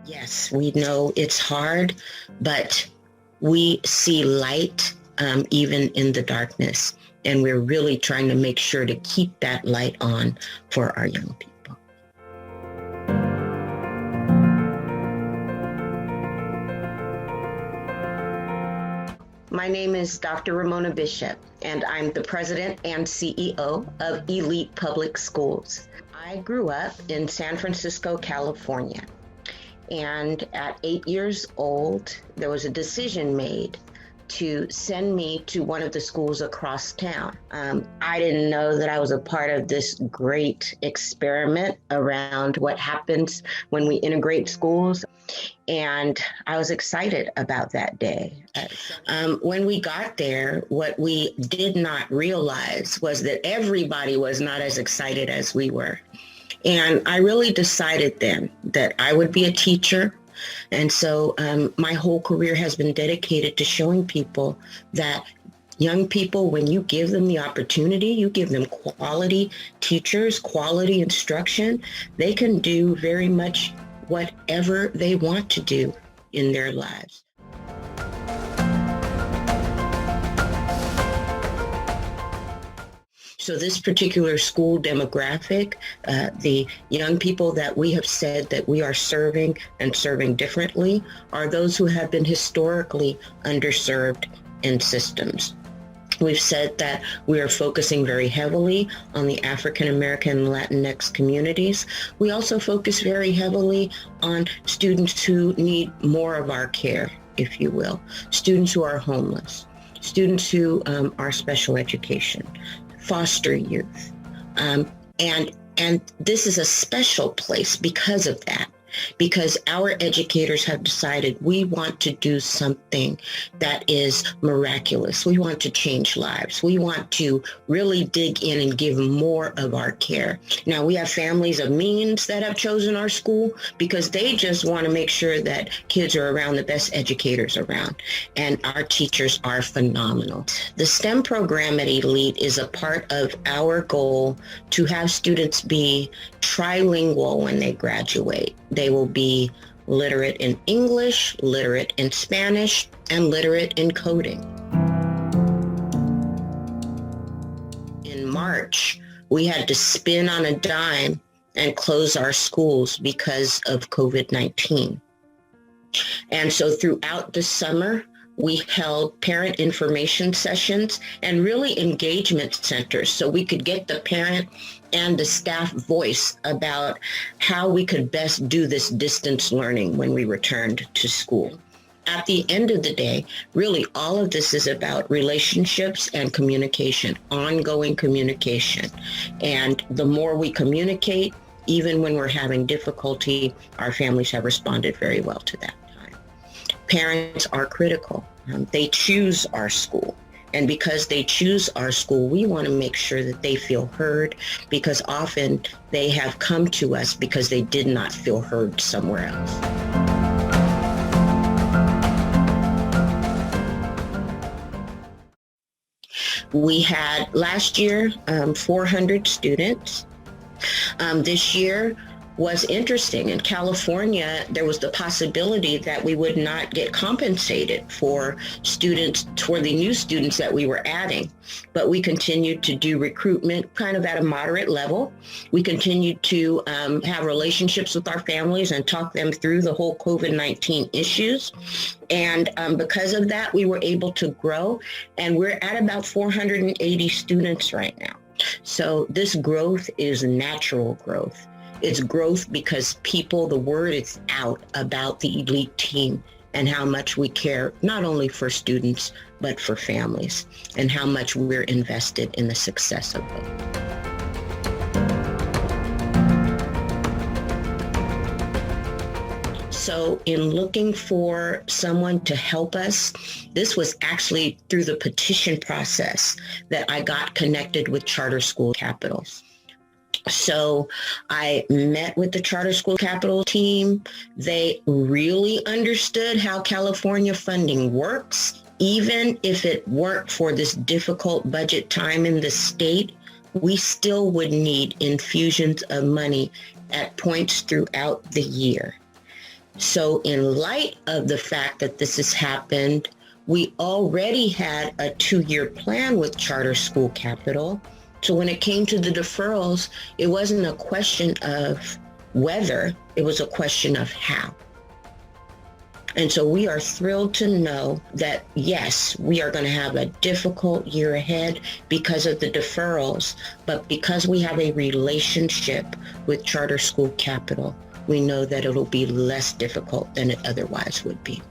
Yes, we know it's hard, but we see light even in the darkness. And we're really trying to make sure to keep that light on for our young people. My name is Dr. Ramona Bishop, and I'm the president and CEO of Elite Public Schools. I grew up in San Francisco, California. And at 8 years old, there was a decision made to send me to one of the schools across town. I didn't know that I was a part of this great experiment around what happens when we integrate schools. And I was excited about that day. When we got there, what we did not realize was that everybody was not as excited as we were. And I really decided then that I would be a teacher. And so my whole career has been dedicated to showing people that young people, when you give them the opportunity, you give them quality teachers, quality instruction, they can do very much whatever they want to do in their lives. So this particular school demographic, the young people that we have said that we are serving and serving differently are those who have been historically underserved in systems. We've said that we are focusing very heavily on the African American and Latinx communities. We also focus very heavily on students who need more of our care, if you will, students who are homeless, students who are special education, foster youth. And this is a special place because of that, because our educators have decided we want to do something that is miraculous. We want to change lives. We want to really dig in and give more of our care. Now, we have families of means that have chosen our school because they just want to make sure that kids are around the best educators around. And our teachers are phenomenal. The STEM program at Elite is a part of our goal to have students be trilingual when they graduate. They will be literate in English, literate in Spanish, and literate in coding. In March, we had to spin on a dime and close our schools because of COVID-19. And so throughout the summer, we held parent information sessions and really engagement centers so we could get the parent and the staff voice about how we could best do this distance learning when we returned to school. At the end of the day, really all of this is about relationships and communication, ongoing communication. And the more we communicate, even when we're having difficulty, our families have responded very well to that. Parents are critical. They choose our school. And because they choose our school, we want to make sure that they feel heard, because often they have come to us because they did not feel heard somewhere else. We had last year 400 students. This year was interesting. In California, there was the possibility that we would not get compensated for the new students that we were adding. But we continued to do recruitment kind of at a moderate level. We continued to have relationships with our families and talk them through the whole COVID-19 issues. And because of that, we were able to grow. And we're at about 480 students right now. So this growth is natural growth. It's growth because the word is out about the Elite team and how much we care, not only for students, but for families, and how much we're invested in the success of both. So in looking for someone to help us, this was actually through the petition process that I got connected with charter school capitals. So I met with the charter school capital team. They really understood how California funding works. Even if it weren't for this difficult budget time in the state, we still would need infusions of money at points throughout the year. So in light of the fact that this has happened, we already had a 2-year plan with Charter School Capital. So when it came to the deferrals, it wasn't a question of whether, it was a question of how. And so we are thrilled to know that, yes, we are going to have a difficult year ahead because of the deferrals, but because we have a relationship with Charter School Capital, we know that it'll be less difficult than it otherwise would be.